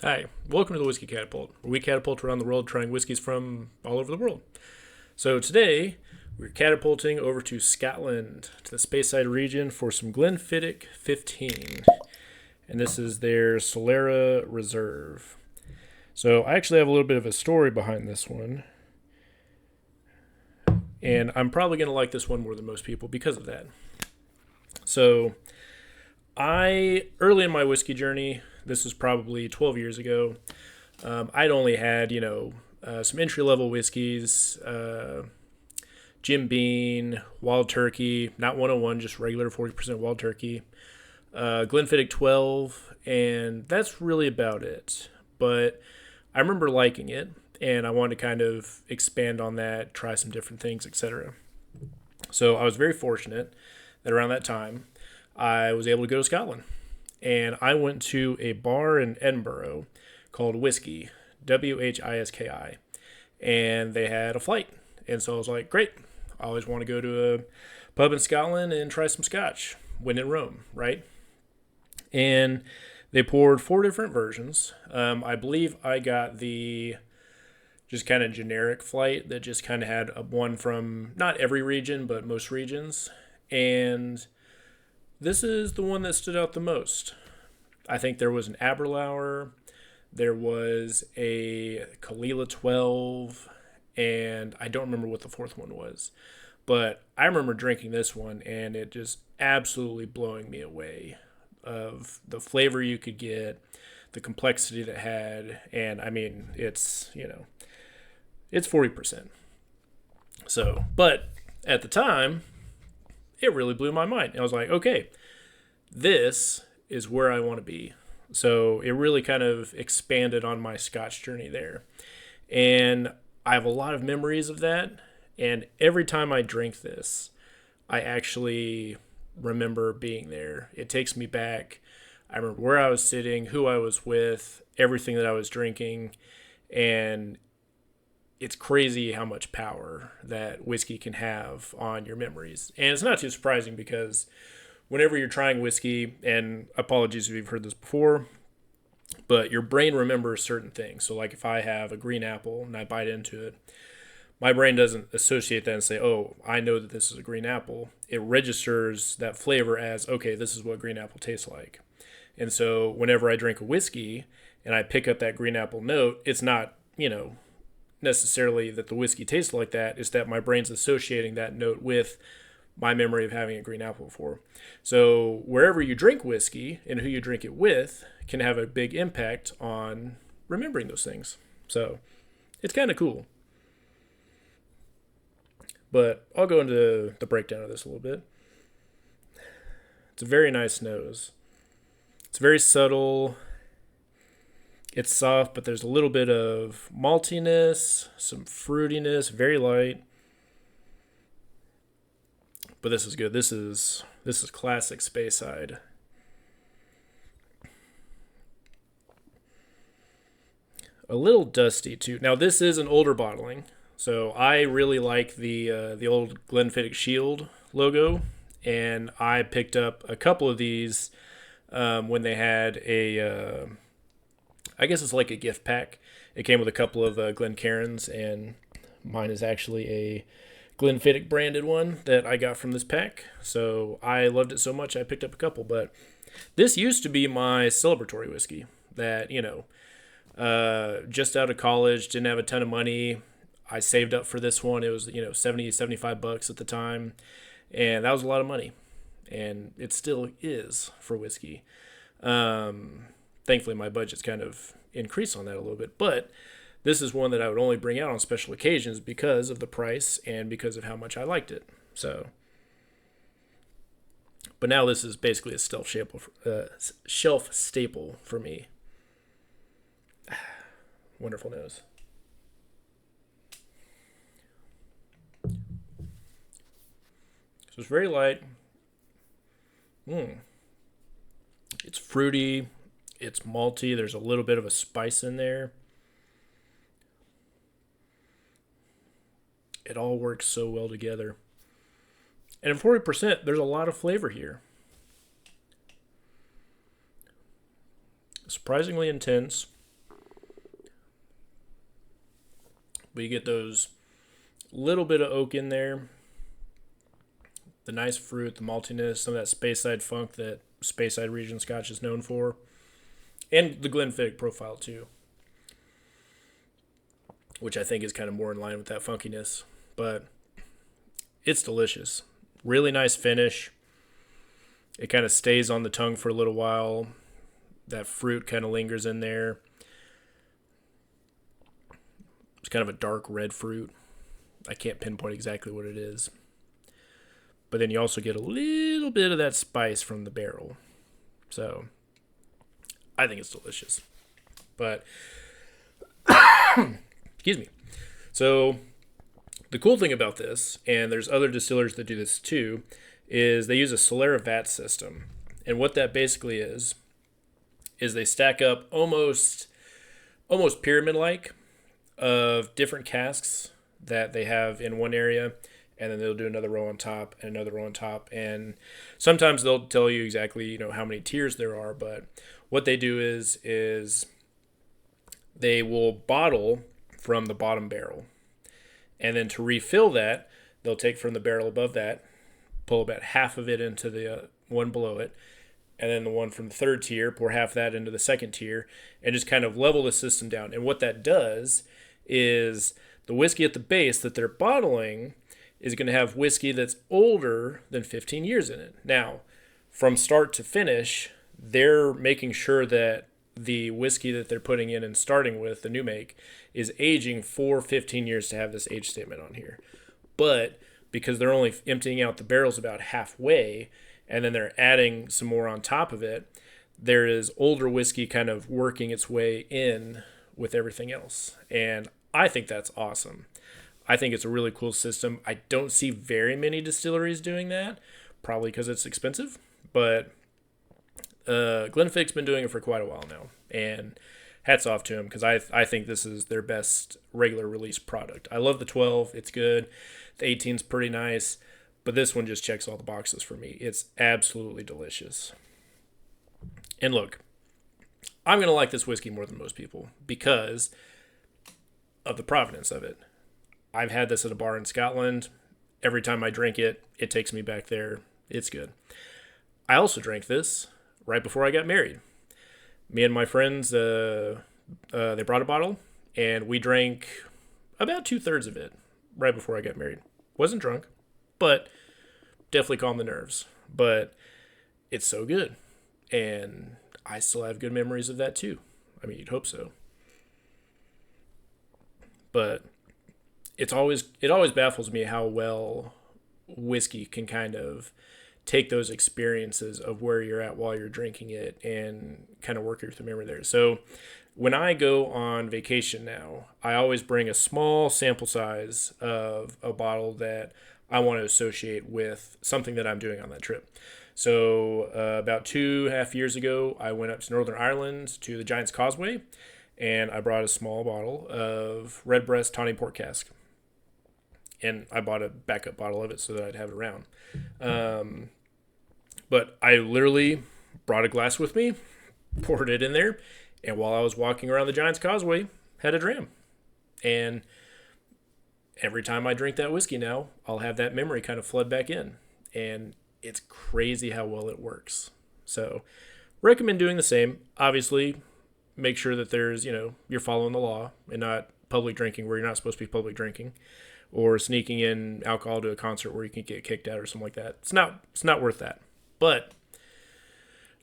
Hi, welcome to the Whiskey Catapult, where we catapult around the world trying whiskeys from all over the world. So today, we're catapulting over to Scotland, to the Speyside region for some Glenfiddich 15. And this is their Solera Reserve. So I actually have a little bit of a story behind this one. And I'm probably going to like this one more than most people because of that. So early in my whiskey journey, this was probably 12 years ago, I'd only had, some entry level whiskeys, Jim Beam, Wild Turkey, not 101, just regular 40% Wild Turkey, Glenfiddich 12, and that's really about it. But I remember liking it, and I wanted to kind of expand on that, try some different things, etc. So I was very fortunate that around that time, I was able to go to Scotland. And I went to a bar in Edinburgh called Whiskey, Whiski, and they had a flight. And so I was like, great, I always want to go to a pub in Scotland and try some scotch when in Rome, right? And they poured four different versions. I believe I got the just kind of generic flight that just kind of had one from not every region, but most regions. And this is the one that stood out the most. I think there was an Aberlour, there was a Kalila 12, and I don't remember what the fourth one was. But I remember drinking this one, and it just absolutely blowing me away of the flavor you could get, the complexity that it had, and I mean, it's 40%. So, but at the time, it really blew my mind. I was like, okay, this is where I want to be. So it really kind of expanded on my Scotch journey there. And I have a lot of memories of that. And every time I drink this, I actually remember being there. It takes me back. I remember where I was sitting, who I was with, everything that I was drinking. And it's crazy how much power that whiskey can have on your memories. And it's not too surprising because whenever you're trying whiskey, and apologies if you've heard this before, but your brain remembers certain things. So like if I have a green apple and I bite into it, my brain doesn't associate that and say, oh, I know that this is a green apple. It registers that flavor as, okay, this is what green apple tastes like. And so whenever I drink a whiskey and I pick up that green apple note, it's not, necessarily that the whiskey tastes like that. It's that my brain's associating that note with my memory of having a green apple before. So wherever you drink whiskey and who you drink it with can have a big impact on remembering those things. So it's kind of cool. But I'll go into the breakdown of this a little bit. It's a very nice nose. It's very subtle. It's soft, but there's a little bit of maltiness, some fruitiness, very light. But this is good. This is classic Speyside. A little dusty too. Now this is an older bottling, so I really like the old Glenfiddich Shield logo, and I picked up a couple of these when they had I guess it's like a gift pack. It came with a couple of Glencairns, and mine is actually a Glenfiddich branded one that I got from this pack. So I loved it so much I picked up a couple. But this used to be my celebratory whiskey that, just out of college, didn't have a ton of money. I saved up for this one. It was, 70, $75 at the time. And that was a lot of money. And it still is for whiskey. Thankfully, my budget's kind of increased on that a little bit. But this is one that I would only bring out on special occasions because of the price and because of how much I liked it. So, but now this is basically a shelf staple for me. Wonderful nose. So it's very light. It's fruity. It's malty. There's a little bit of a spice in there. It all works so well together. And at 40%, there's a lot of flavor here. Surprisingly intense. But you get those little bit of oak in there, the nice fruit, the maltiness, some of that Speyside funk that Speyside region Scotch is known for, and the Glenfiddich profile too, which I think is kind of more in line with that funkiness. But it's delicious. Really nice finish. It kind of stays on the tongue for a little while. That fruit kind of lingers in there. It's kind of a dark red fruit. I can't pinpoint exactly what it is. But then you also get a little bit of that spice from the barrel. So I think it's delicious. But excuse me. So the cool thing about this, and there's other distillers that do this too, is they use a Solera vat system. And what that basically is they stack up almost pyramid-like of different casks that they have in one area, and then they'll do another row on top and another row on top. And sometimes they'll tell you exactly, how many tiers there are, but what they do is they will bottle from the bottom barrel. And then to refill that, they'll take from the barrel above that, pull about half of it into the one below it, and then the one from the third tier, pour half that into the second tier, and just kind of level the system down. And what that does is the whiskey at the base that they're bottling is going to have whiskey that's older than 15 years in it. Now, from start to finish, they're making sure that the whiskey that they're putting in and starting with, the new make, is aging for 15 years to have this age statement on here. But because they're only emptying out the barrels about halfway, and then they're adding some more on top of it, there is older whiskey kind of working its way in with everything else. And I think that's awesome. I think it's a really cool system. I don't see very many distilleries doing that, probably because it's expensive, but Glenfiddich's been doing it for quite a while now, and hats off to them, because I think this is their best regular release product. I love the 12. It's good. The 18's pretty nice, but this one just checks all the boxes for me. It's absolutely delicious. And look, I'm going to like this whiskey more than most people because of the provenance of it. I've had this at a bar in Scotland. Every time I drink it, it takes me back there. It's good. I also drank this right before I got married. Me and my friends, they brought a bottle, and we drank about 2/3 of it right before I got married. Wasn't drunk, but definitely calmed the nerves. But it's so good, and I still have good memories of that too. I mean, you'd hope so. But it always baffles me how well whiskey can kind of take those experiences of where you're at while you're drinking it and kind of work your through memory there. So when I go on vacation now, I always bring a small sample size of a bottle that I want to associate with something that I'm doing on that trip. So about 2.5 years ago, I went up to Northern Ireland to the Giant's Causeway, and I brought a small bottle of Redbreast Tawny Port Cask. And I bought a backup bottle of it so that I'd have it around. But I literally brought a glass with me, poured it in there, and while I was walking around the Giant's Causeway, had a dram. And every time I drink that whiskey now, I'll have that memory kind of flood back in. And it's crazy how well it works. So recommend doing the same. Obviously, make sure that there's, you're following the law and not public drinking where you're not supposed to be public drinking, or sneaking in alcohol to a concert where you can get kicked out or something like that. It's not worth that. But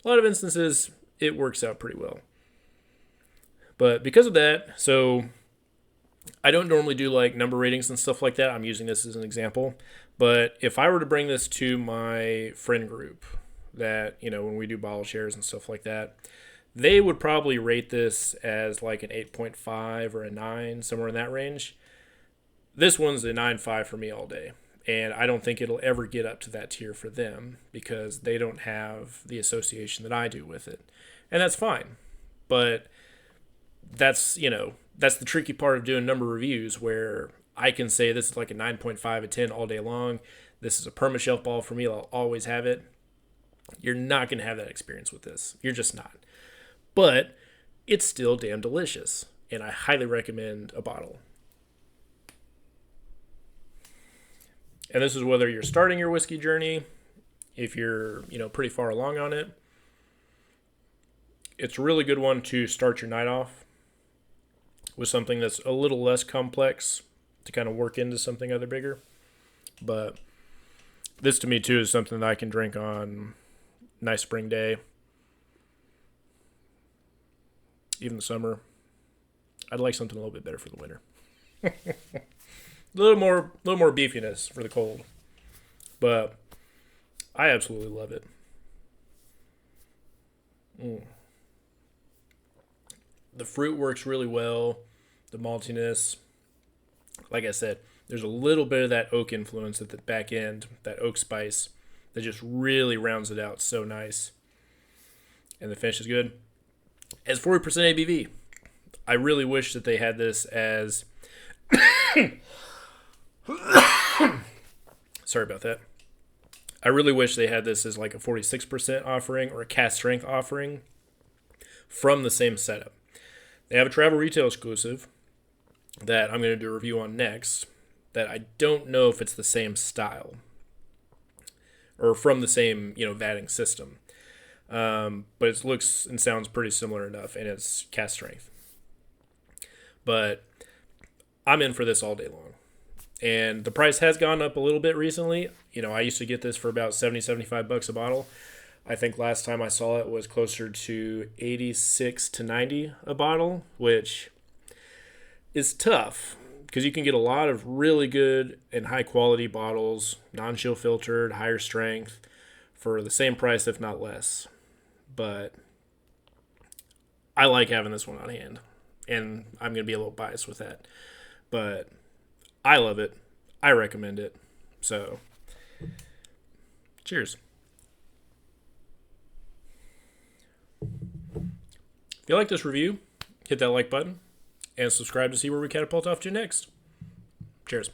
a lot of instances, it works out pretty well. But because of that, so I don't normally do like number ratings and stuff like that. I'm using this as an example. But if I were to bring this to my friend group that, when we do bottle shares and stuff like that, they would probably rate this as like an 8.5 or a 9, somewhere in that range. This one's a 9.5 for me all day. And I don't think it'll ever get up to that tier for them because they don't have the association that I do with it. And that's fine. But that's the tricky part of doing number reviews, where I can say this is like a 9.5, a 10 all day long. This is a perma-shelf ball for me. I'll always have it. You're not going to have that experience with this. You're just not. But it's still damn delicious. And I highly recommend a bottle. And this is whether you're starting your whiskey journey, if you're, pretty far along on it. It's a really good one to start your night off with something that's a little less complex to kind of work into something other bigger. But this to me too is something that I can drink on a nice spring day, even the summer. I'd like something a little bit better for the winter. a little more beefiness for the cold. But I absolutely love it. The fruit works really well. The maltiness. Like I said, there's a little bit of that oak influence at the back end, that oak spice, that just really rounds it out so nice. And the finish is good. As 40% ABV, I really wish that they had this as... Sorry about that. I really wish they had this as like a 46% offering or a cast strength offering from the same setup. They have a travel retail exclusive that I'm going to do a review on next that I don't know if it's the same style or from the same, vatting system. But it looks and sounds pretty similar enough, and it's cast strength. But I'm in for this all day long. And the price has gone up a little bit recently. I used to get this for about $70-$75 a bottle. I think last time I saw it was closer to $86 to $90 a bottle, which is tough because you can get a lot of really good and high quality bottles, non-chill filtered, higher strength for the same price, if not less. But I like having this one on hand, and I'm going to be a little biased with that. But I love it. I recommend it. So, cheers. If you like this review, hit that like button and subscribe to see where we catapult off to next. Cheers.